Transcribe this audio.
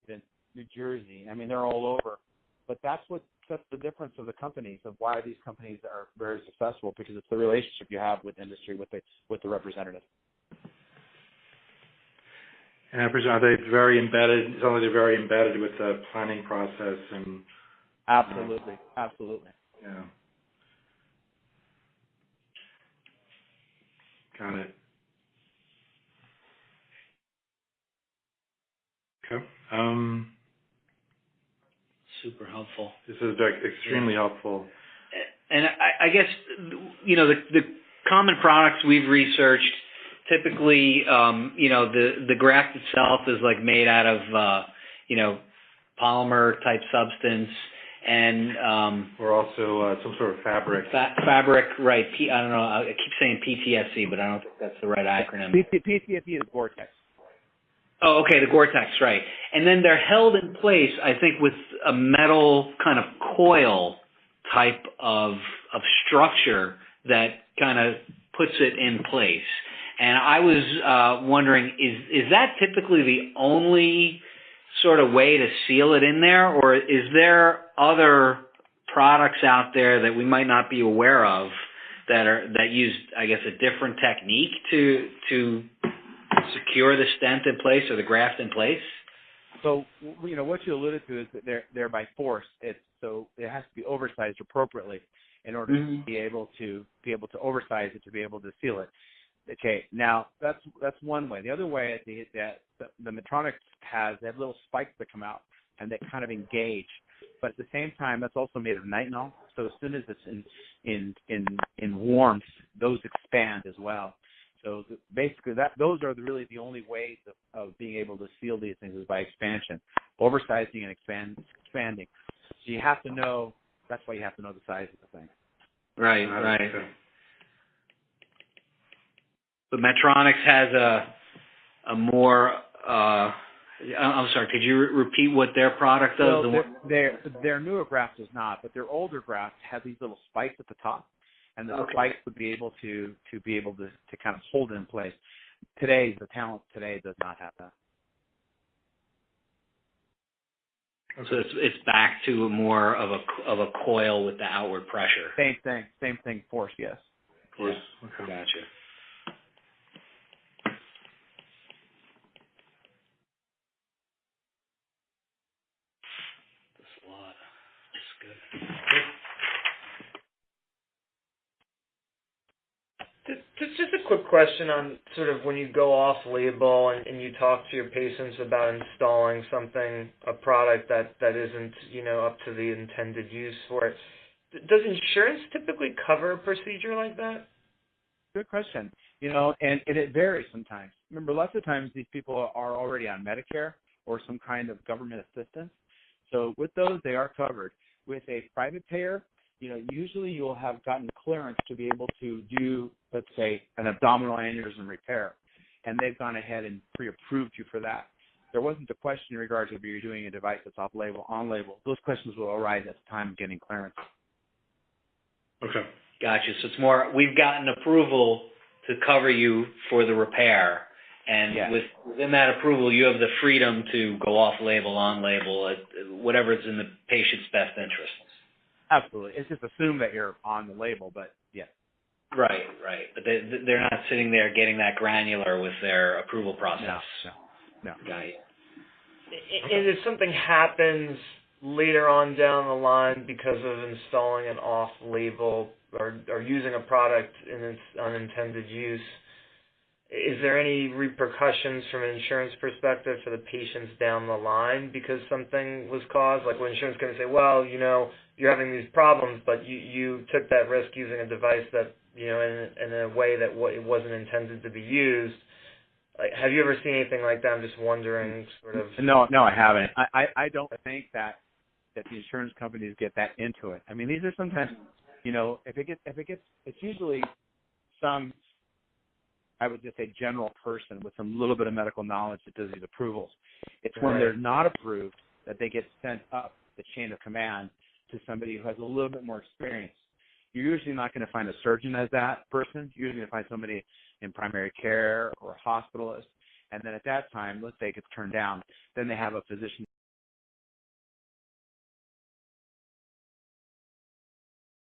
Washington, New Jersey. I mean, they're all over. But that's the difference of the companies, of why these companies are very successful, because it's the relationship you have with industry, with the representative. And I presume, are they very embedded? It's only they're very embedded with the planning process and. Absolutely. Yeah. Got it. Okay. Super helpful. This is extremely helpful. And I guess, the common products we've researched, typically, the graft itself is like made out of, polymer type substance, and or also some sort of fabric. Fabric, right? I don't know. I keep saying PTSC, but I don't think that's the right acronym. PTSC is Gore-Tex. Oh, okay, the Gore-Tex, right. And then they're held in place, I think, with a metal kind of coil type of structure that kind of puts it in place. And I was wondering, is that typically the only sort of way to seal it in there, or is there other products out there that we might not be aware of that use, I guess, a different technique to secure the stent in place or the graft in place? So, what you alluded to is that they're by force. So it has to be oversized appropriately in order to be able to oversize it, to be able to seal it. Okay, now that's one way. The other way is that the Medtronic they have little spikes that come out and they kind of engage, but at the same time that's also made of nitinol. So as soon as it's in warmth, those expand as well. So basically, those are really the only ways of being able to seal these things, is by expansion, oversizing and expanding. So you have to know. That's why you have to know the size of the thing. Right. But Medtronic has a more. I'm sorry. Could you repeat what their product does? So their newer graft does not, but their older graft have these little spikes at the top, and the spikes would be able to kind of hold it in place. The talent today does not have that. So it's back to more of a coil with the outward pressure. Same thing. Force, yes. Force. Yeah. Okay. Gotcha. Just a quick question on sort of when you go off label and you talk to your patients about installing a product that isn't, up to the intended use for it. Does insurance typically cover a procedure like that? Good question. And it varies sometimes. Remember, lots of times these people are already on Medicare or some kind of government assistance. So with those, they are covered. With a private payer, usually you'll have gotten clearance to be able to do, let's say, an abdominal aneurysm repair, and they've gone ahead and pre-approved you for that. There wasn't a question in regards to if you're doing a device that's off-label, on-label. Those questions will arise at the time of getting clearance. Okay. Gotcha. So it's more, we've gotten approval to cover you for the repair, and within that approval, you have the freedom to go off-label, on-label, whatever is in the patient's best interest. Absolutely. It's just assumed that you're on the label, but yes. Right. But they're not sitting there getting that granular with their approval process. No. Got it. And if something happens later on down the line because of installing an off-label or using a product in its unintended use, is there any repercussions from an insurance perspective for the patients down the line because something was caused? Like, when insurance going to say, well, you're having these problems, but you took that risk using a device that, in a way that it wasn't intended to be used. Like, have you ever seen anything like that? I'm just wondering, sort of. No, I haven't. I don't think that the insurance companies get that into it. I mean, these are sometimes, it's usually some, I would just say, general person with some little bit of medical knowledge that does these approvals. It's when they're not approved that they get sent up the chain of command to somebody who has a little bit more experience. You're usually not going to find a surgeon as that person. You're usually going to find somebody in primary care or a hospitalist. And then at that time, let's say it gets turned down, then they have a physician